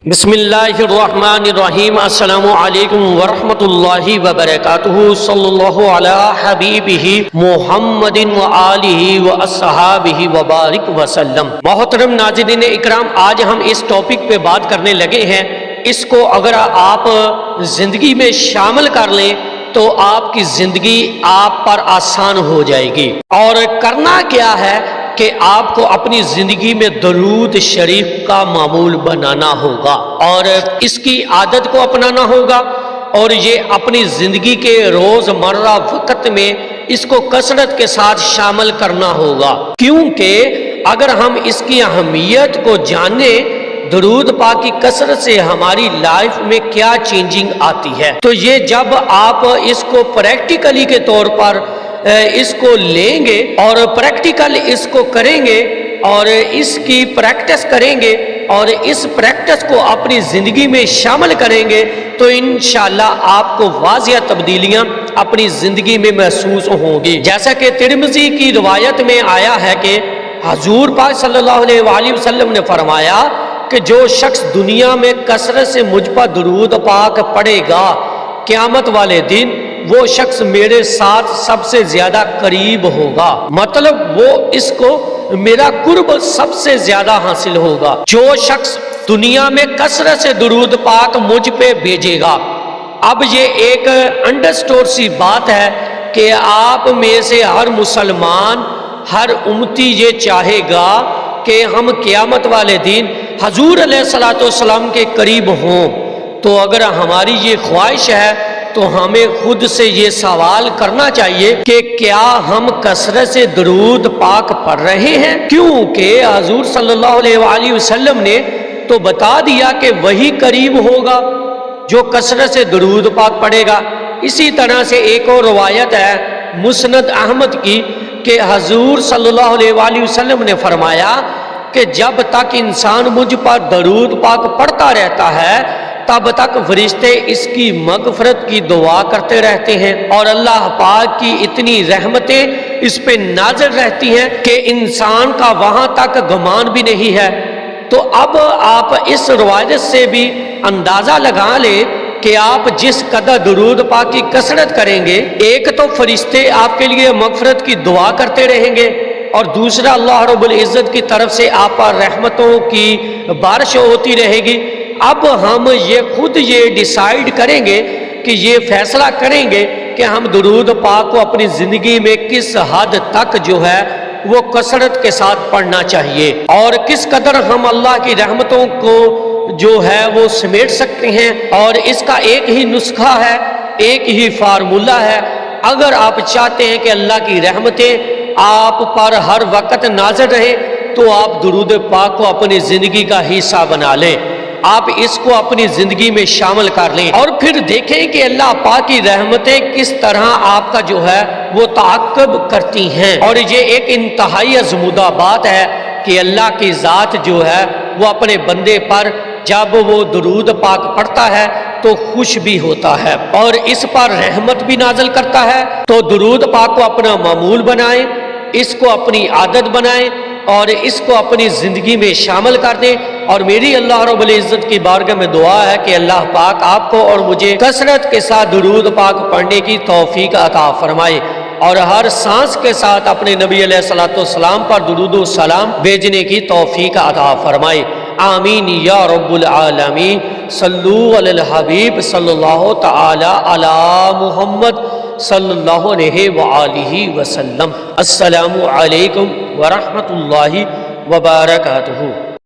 بسم اللہ الرحمن الرحیم۔ السلام علیکم ورحمۃ اللہ وبرکاتہ۔ صلی اللہ علی حبیبہ محمد وآلہ واصحابہ وبارک وسلم۔ محترم ناظرین اکرام، آج ہم اس ٹاپک پہ بات کرنے لگے ہیں۔ اس کو اگر آپ زندگی میں شامل کر لیں تو آپ کی زندگی آپ پر آسان ہو جائے گی۔ اور کرنا کیا ہے کہ آپ کو اپنی زندگی میں درود شریف کا معمول بنانا ہوگا اور اس کی عادت کو اپنانا ہوگا، اور یہ اپنی زندگی کے روزمرہ وقت میں اس کو کثرت کے ساتھ شامل کرنا ہوگا، کیونکہ اگر ہم اس کی اہمیت کو جانیں، درود پاک کی کثرت سے ہماری لائف میں کیا چینجنگ آتی ہے، تو یہ جب آپ اس کو پریکٹیکلی کے طور پر اس کو لیں گے اور پریکٹیکل اس کو کریں گے اور اس کی پریکٹس کریں گے اور اس پریکٹس کو اپنی زندگی میں شامل کریں گے تو انشاءاللہ آپ کو واضح تبدیلیاں اپنی زندگی میں محسوس ہوں گی۔ جیسا کہ ترمذی کی روایت میں آیا ہے کہ حضور پاک صلی اللہ علیہ وآلہ وسلم نے فرمایا کہ جو شخص دنیا میں کثرت سے مجھ پر درود پاک پڑھے گا، قیامت والے دن وہ شخص میرے ساتھ سب سے زیادہ قریب ہوگا، مطلب وہ اس کو میرا قرب سب سے زیادہ حاصل ہوگا۔ جو شخص دنیا میں کثرت سے درود پاک مجھ پہ بھیجے گا، اب یہ ایک انڈرسٹور سی بات ہے کہ آپ میں سے ہر مسلمان، ہر امتی یہ چاہے گا کہ ہم قیامت والے دن حضور علیہ الصلوۃ والسلام کے قریب ہوں۔ تو اگر ہماری یہ خواہش ہے تو ہمیں خود سے یہ سوال کرنا چاہیے کہ کیا ہم کثرت سے درود پاک پڑھ رہے ہیں، کیونکہ حضور صلی اللہ علیہ وآلہ وسلم نے تو بتا دیا کہ وہی قریب ہوگا جو کثرت سے درود پاک پڑھے گا۔ اسی طرح سے ایک اور روایت ہے مسند احمد کی کہ حضور صلی اللہ علیہ وآلہ وسلم نے فرمایا کہ جب تک انسان مجھ پر درود پاک پڑھتا رہتا ہے تب تک فرشتے اس کی مغفرت کی دعا کرتے رہتے ہیں، اور اللہ پاک کی اتنی رحمتیں اس پہ نازل رہتی ہیں کہ انسان کا وہاں تک گمان بھی نہیں ہے۔ تو اب آپ اس روایت سے بھی اندازہ لگا لیں کہ آپ جس قدر درود پاک کی کثرت کریں گے، ایک تو فرشتے آپ کے لیے مغفرت کی دعا کرتے رہیں گے، اور دوسرا اللہ رب العزت کی طرف سے آپ پر رحمتوں کی بارش ہوتی رہے گی۔ اب ہم یہ خود یہ ڈیسائیڈ کریں گے کہ یہ فیصلہ کریں گے کہ ہم درود پاک کو اپنی زندگی میں کس حد تک جو ہے وہ کثرت کے ساتھ پڑھنا چاہیے، اور کس قدر ہم اللہ کی رحمتوں کو جو ہے وہ سمیٹ سکتے ہیں۔ اور اس کا ایک ہی نسخہ ہے، ایک ہی فارمولہ ہے۔ اگر آپ چاہتے ہیں کہ اللہ کی رحمتیں آپ پر ہر وقت نازل رہے تو آپ درود پاک کو اپنی زندگی کا حصہ بنا لیں، آپ اس کو اپنی زندگی میں شامل کر لیں، اور پھر دیکھیں کہ اللہ پاک کی رحمتیں کس طرح آپ کا جو ہے وہ تعاقب کرتی ہیں۔ اور یہ ایک انتہائی ازمودہ بات ہے کہ اللہ کی ذات جو ہے وہ اپنے بندے پر جب وہ درود پاک پڑھتا ہے تو خوش بھی ہوتا ہے اور اس پر رحمت بھی نازل کرتا ہے۔ تو درود پاک کو اپنا معمول بنائیں، اس کو اپنی عادت بنائیں اور اس کو اپنی زندگی میں شامل کر دیں۔ اور میری اللہ رب العزت کی بارگاہ میں دعا ہے کہ اللہ پاک آپ کو اور مجھے کثرت کے ساتھ درود پاک پڑھنے کی توفیق عطا فرمائے، اور ہر سانس کے ساتھ اپنے نبی علیہ الصلوۃ والسلام پر درود و سلام بھیجنے کی توفیق عطا فرمائے۔ آمین یا رب العالمین۔ صلو علی الحبیب صلی اللہ تعالی علی محمد صلی اللہ علیہ وآلہ وسلم۔ السلام علیکم ورحمۃ اللہ وبرکاتہ۔